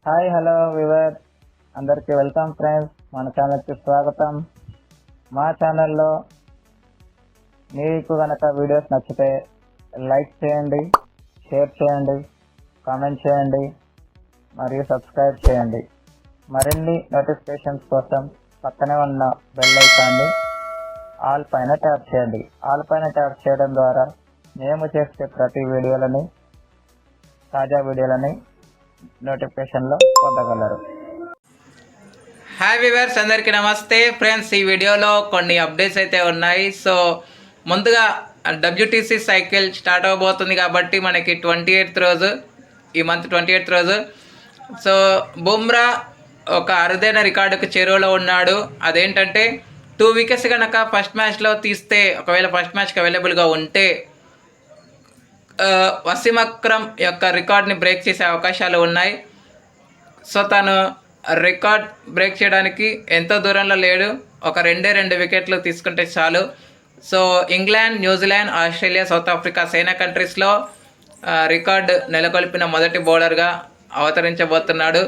Hi hello we were అందరికీ welcome friends. మన ఛానల్కి స్వాగతం. మా ఛానల్లో మీకు కనుక వీడియోస్ నచ్చితే లైక్ చేయండి, షేర్ చేయండి, కామెంట్ చేయండి మరియు సబ్స్క్రైబ్ చేయండి. మరిన్ని నోటిఫికేషన్స్ కోసం పక్కనే ఉన్న బెల్ ఐకాన్ని ఆల్ పైన ట్యాప్ చేయండి. ఆల్ పైన ట్యాప్ చేయడం ద్వారా మేము చేసే ప్రతి వీడియోలని, తాజా వీడియోలని నోటిఫికేషన్లో పొందగలరు. హాయ్ వ్యూవర్స్, అందరికీ నమస్తే ఫ్రెండ్స్. ఈ వీడియోలో కొన్ని అప్డేట్స్ అయితే ఉన్నాయి. సో ముందుగా WTC సైకిల్ స్టార్ట్ అవబోతుంది కాబట్టి మనకి 28th రోజు, ఈ మంత్ 28th రోజు. సో బుమ్రా ఒక అరుదైన రికార్డుకు చేరువలో ఉన్నాడు. అదేంటంటే 2 వికెట్స్ కనుక ఫస్ట్ మ్యాచ్లో తీస్తే, ఒకవేళ ఫస్ట్ మ్యాచ్కి అవైలబుల్గా ఉంటే వసీం అక్రమ్ యొక్క రికార్డ్ని బ్రేక్ చేసే అవకాశాలు ఉన్నాయి. సో తను రికార్డ్ బ్రేక్ చేయడానికి ఎంతో దూరంలో లేడు. ఒక 2 వికెట్లు తీసుకుంటే చాలు. So England, New Zealand, Australia, south Africa సేనా కంట్రీస్లో రికార్డ్ నెలకొల్పిన మొదటి బౌలర్గా అవతరించబోతున్నాడు.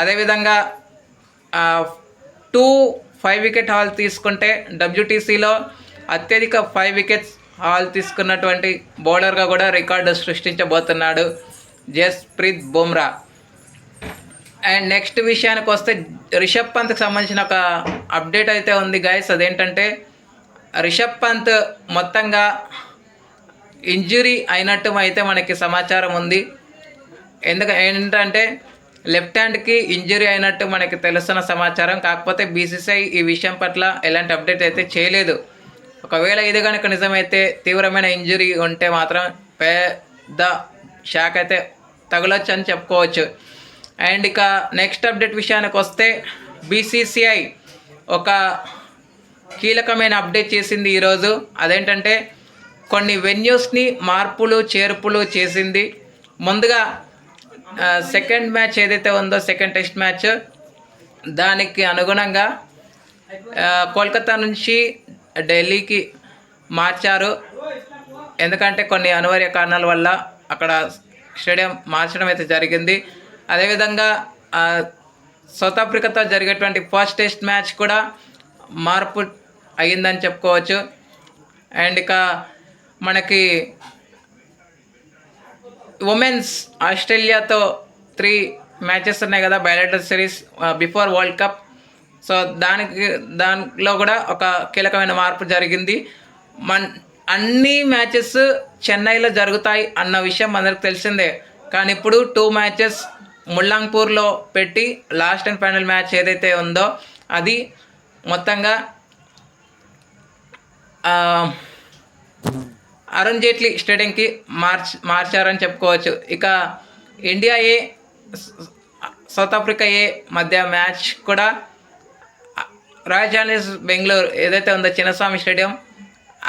అదేవిధంగా 5 వికెట్ హాల్ తీసుకుంటే WTCలో అత్యధిక 5 వికెట్స్ హాల్ తీసుకున్నటువంటి బౌలర్గా కూడా రికార్డు సృష్టించబోతున్నాడు జస్ప్రీత్ బుమ్రా. అండ్ నెక్స్ట్ విషయానికి వస్తే రిషబ్ పంత్కి సంబంధించిన ఒక అప్డేట్ అయితే ఉంది గైస్. అదేంటంటే రిషబ్ పంత్ మొత్తంగా ఇంజురీ అయినట్టు అయితే మనకి సమాచారం ఉంది. ఏంటంటే లెఫ్ట్ హ్యాండ్కి ఇంజురీ అయినట్టు మనకి తెలుస్తున్న సమాచారం. కాకపోతే BCCI ఈ విషయం పట్ల ఎలాంటి అప్డేట్ అయితే చేయలేదు. ఒకవేళ ఇది కనుక నిజమైతే, తీవ్రమైన ఇంజురీ ఉంటే మాత్రం పెద్ద షాక్ అయితే తగలొచ్చు అని చెప్పుకోవచ్చు. అండ్ ఇక నెక్స్ట్ అప్డేట్ విషయానికి వస్తే BCCI ఒక కీలకమైన అప్డేట్ చేసింది ఈరోజు. అదేంటంటే కొన్ని వెన్యూస్ని మార్పులు చేర్పులు చేసింది. ముందుగా సెకండ్ మ్యాచ్ ఏదైతే ఉందో, సెకండ్ టెస్ట్ మ్యాచ్, దానికి అనుగుణంగా కోల్కతా నుంచి ఢిల్లీకి మార్చారు. ఎందుకంటే కొన్ని అనివార్య కారణాల వల్ల అక్కడ స్టేడియం మార్చడం అయితే జరిగింది. అదేవిధంగా సౌత్ ఆఫ్రికాతో జరిగేటువంటి ఫస్ట్ టెస్ట్ మ్యాచ్ కూడా మార్పు అయ్యిందని చెప్పుకోవచ్చు. అండ్ ఇక మనకి ఉమెన్స్ ఆస్ట్రేలియాతో 3 మ్యాచెస్ ఉన్నాయి కదా, bilateral series before World Cup. So దానిలో కూడా ఒక కీలకమైన మార్పు జరిగింది. అన్ని మ్యాచెస్ చెన్నైలో జరుగుతాయి అన్న విషయం అందరికి తెలిసిందే. కానీ ఇప్పుడు 2 మ్యాచెస్ ముల్లాంపూర్లో పెట్టి లాస్ట్ అండ్ ఫైనల్ మ్యాచ్ ఏదైతే ఉందో అది మొత్తంగా అరుణ్ జైట్లీ స్టేడియంకి మార్చారని చెప్పుకోవచ్చు. ఇక ఇండియా ఏ, సౌత్ ఆఫ్రికా ఏ మధ్య మ్యాచ్ కూడా రాయల్ ఛాలెంజర్స్ బెంగళూరు ఏదైతే ఉందో చిన్నస్వామి స్టేడియం,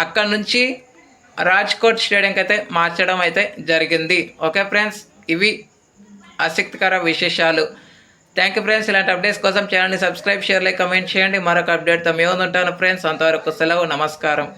అక్కడ నుంచి రాజ్కోట్ స్టేడియంకి అయితే మార్చడం అయితే జరిగింది. ఓకే ఫ్రెండ్స్, ఇవి ఆసక్తికర విశేషాలు. Thank you friends. ఇలాంటి అప్డేట్స్ కోసం ఛానల్ని సబ్స్క్రైబ్, షేర్, లైక్, కమెంట్ చేయండి. మరొక అప్డేట్తో మేము ఉంటాను ఫ్రెండ్స్. అంతవరకు సెలవు, నమస్కారం.